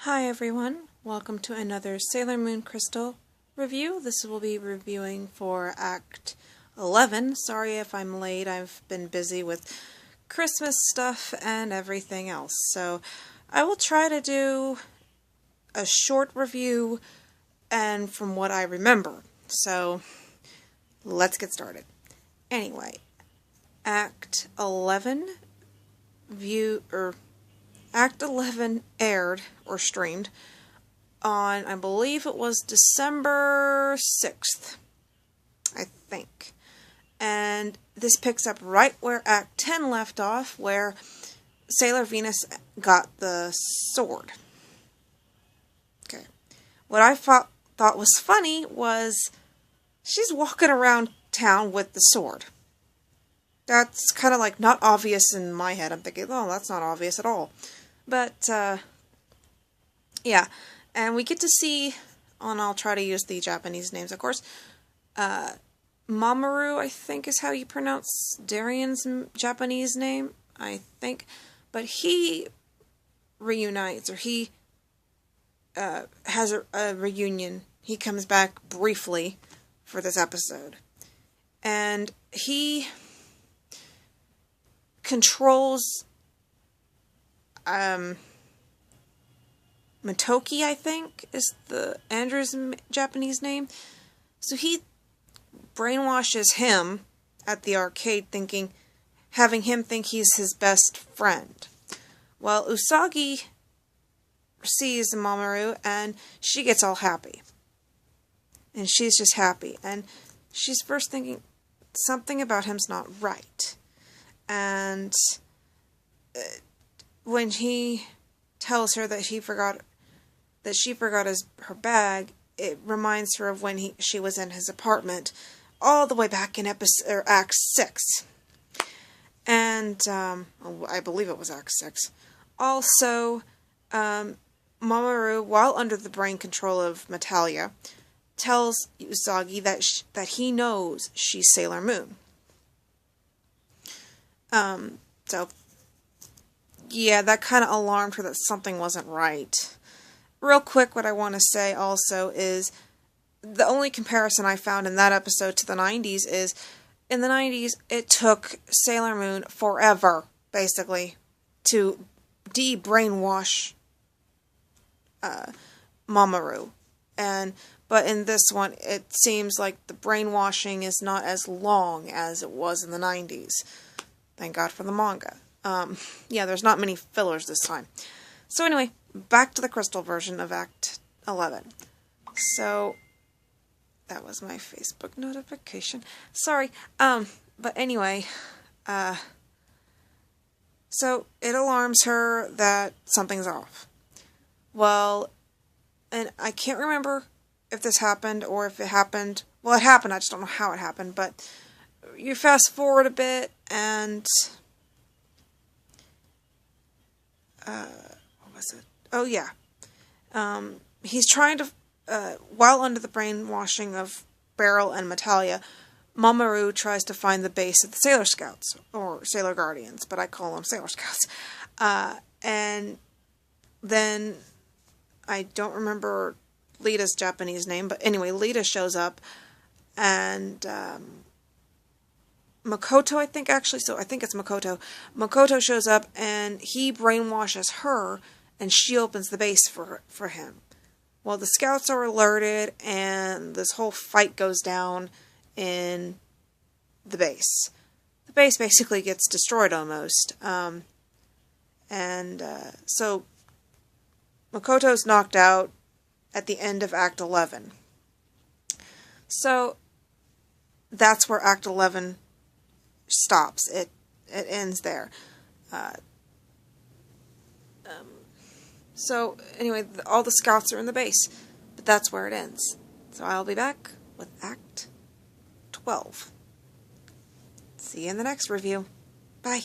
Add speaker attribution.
Speaker 1: Hi everyone, welcome to another Sailor Moon Crystal review. This will be reviewing for Act 11. Sorry if I'm late, I've been busy with Christmas stuff and everything else. So I will try to do a short review and from what I remember. So let's get started. Anyway, Act 11 Act 11 aired, or streamed, on, I believe it was December 6th, I think. And this picks up right where Act 10 left off, where Sailor Venus got the sword. Okay. What I thought was funny was she's walking around town with the sword. That's kind of like not obvious in my head. I'm thinking, oh, that's not obvious at all. But, yeah, and we get to see, and I'll try to use the Japanese names, of course, Mamoru, I think is how you pronounce Darian's Japanese name, I think, but he reunites, or he has a reunion. He comes back briefly for this episode, and he controls Motoki, I think, is the Andrew's Japanese name. So he brainwashes him at the arcade, having him think he's his best friend. Well, Usagi sees Mamoru and she gets all happy. And she's just happy. And she's first thinking something about him's not right. And when he tells her that she forgot her bag, it reminds her of when she was in his apartment, all the way back in Act 6. And I believe it was Act 6. Also, Mamoru, while under the brain control of Metalia, tells Usagi that he knows she's Sailor Moon. So yeah, that kind of alarmed her that something wasn't right. Real quick, what I want to say also is the only comparison I found in that episode to the 90s is, in the 90s, it took Sailor Moon forever, basically, to de-brainwash Mamoru. But in this one, it seems like the brainwashing is not as long as it was in the 90s. Thank God for the manga. Yeah, there's not many fillers this time. So anyway, back to the crystal version of Act 11. So, that was my Facebook notification. Sorry. But anyway, so it alarms her that something's off. Well, and I can't remember if this happened or if it happened. Well, it happened, I just don't know how it happened, but you fast forward a bit and what was it? Oh, yeah. He's trying to, while under the brainwashing of Beryl and Metalia, Mamoru tries to find the base of the Sailor Scouts, or Sailor Guardians, but I call them Sailor Scouts. And then, I don't remember Lita's Japanese name, but anyway, Lita shows up, and Makoto, I think, actually, so I think it's Makoto. Makoto shows up, and he brainwashes her, and she opens the base for him. Well, the scouts are alerted, and this whole fight goes down in the base. The base basically gets destroyed almost. So Makoto's knocked out at the end of Act 11. So that's where Act 11 stops. It ends there. So anyway, all the scouts are in the base, but that's where it ends. So I'll be back with Act 12. See you in the next review. Bye.